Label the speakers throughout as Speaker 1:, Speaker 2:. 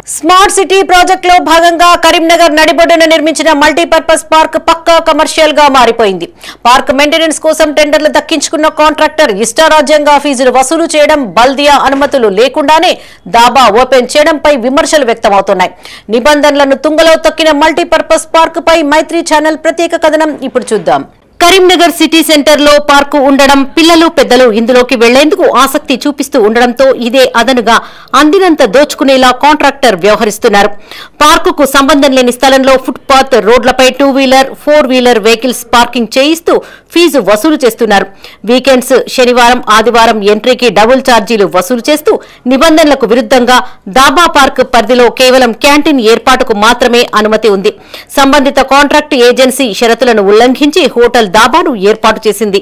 Speaker 1: Smart city project లో భాగంగా కరీంనగర్ నడిబొడ్డున నిర్మించిన మల్టీపర్పస్ పార్క్ పక్కా కమర్షియల్ గా మారిపోయింది. పార్క్ మెయింటెనెన్స్ కోసం టెండర్లు దక్కించుకున్న కాంట్రాక్టర్ ఇష్టారాజ్యంగా ఫీజులు వసూలు చేయడం, బల్దియా అనుమతులు లేకుండానే దాబా ఓపెన్ చేయడంపై విమర్శలు వ్యక్తమవుతున్నాయి. నిబంధనలను తుంగలో తొక్కిన మల్టీపర్పస్ పార్క్ పై మైత్రి ఛానల్ ప్రత్యేక కథనం ఇప్పుడు చూద్దాం. కరీంనగర్ సిటీ సెంటర్ లో పార్కు ఉండడం, పిల్లలు పెద్దలు ఇందులోకి వెళ్లేందుకు ఆసక్తి చూపిస్తూ ఉండడంతో ఇదే అదనుగా అందినంత దోచుకునేలా కాంట్రాక్టర్ వ్యవహరిస్తున్నారు. పార్కుకు సంబంధం లేని స్థలంలో ఫుట్పాత్, రోడ్లపై 2 వీలర్, 4 వీలర్ వెహికల్స్ పార్కింగ్ చేయిస్తూ ఫీజు వసూలు చేస్తున్నారు. వీకెండ్స్, శనివారం, ఆదివారం ఎంట్రీకి డబుల్ ఛార్జీలు వసూలు చేస్తూ నిబంధనలకు విరుద్ధంగా దాబా పార్క్ పరిధిలో కేవలం క్యాంటీన్ ఏర్పాటుకు మాత్రమే అనుమతి ఉంది. సంబంధిత కాంట్రాక్ట్ ఏజెన్సీ షరతులను ఉల్లంఘించి హోటల్ దాబాను ఏర్పాటు చేసింది.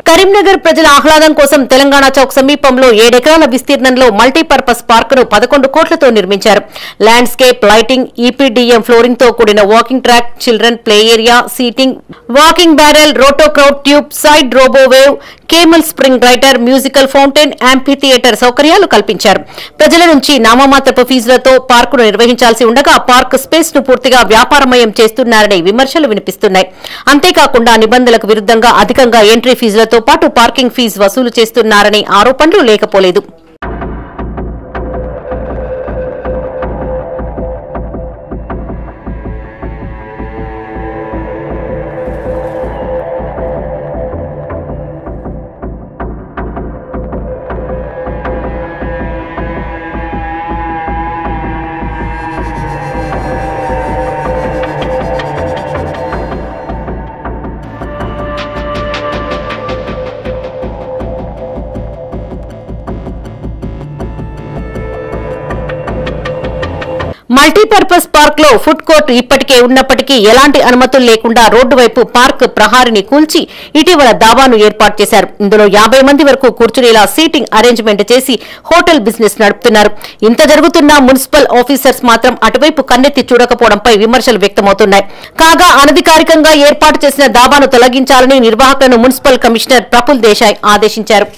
Speaker 1: కరీంనగర్ ప్రజల ఆహ్లాదం కోసం తెలంగాణ చౌక్ సమీపంలో 7 ఎకరాల విస్తీర్ణంలో మల్టీపర్పస్ పార్కును 11 కోట్లతో నిర్మించారు. ల్యాండ్స్కేప్, లైటింగ్, ఈపీడీఎం ఫ్లోరింగ్ తో కూడిన walking track, children play area, seating, walking barrel, రోటోక్రౌడ్ ట్యూబ్, సైడ్ రోబోవేవ్, camel spring rider, musical fountain, amphitheatre సౌకర్యాలు కల్పించారు. ప్రజల నుంచి నామమాత్రపు ఫీజులతో పార్కును నిర్వహించాల్సి ఉండగా పార్క్ స్పేస్ ను పూర్తిగా వ్యాపారమయం చేస్తున్నారని విమర్శలు వినిపిస్తున్నాయి. అంతేకాకుండా నిబంధనలకు విరుద్ధంగా అధికంగా ఎంట్రీ ఫీజులతో పాటు పార్కింగ్ ఫీజు వసూలు చేస్తున్నారనే ఆరోపణలు లేకపోలేదు. మల్టీపర్పస్ పార్క్ లో ఫుడ్ కోర్ట్ ఇప్పటికే ఉన్నప్పటికీ ఎలాంటి అనుమతులు లేకుండా రోడ్డు వైపు పార్క్ ప్రహారిని కూల్చి ఇటీవల దాబాను ఏర్పాటు చేశారు. ఇందులో 50 మంది వరకు కూర్చునేలా సీటింగ్ అరేంజ్మెంట్ చేసి హోటల్ బిజినెస్ నడుపుతున్నారు. ఇంత జరుగుతున్నా మున్సిపల్ ఆఫీసర్స్ మాత్రం అటువైపు కన్నెత్తి చూడకపోవడంపై విమర్శలు వ్యక్తమవుతున్నాయి. కాగా అనధికారికంగా ఏర్పాటు చేసిన దాబాను తొలగించాలని నిర్వాహకులను మున్సిపల్ కమిషనర్ ప్రఫుల్ దేశాయ్ ఆదేశించారు.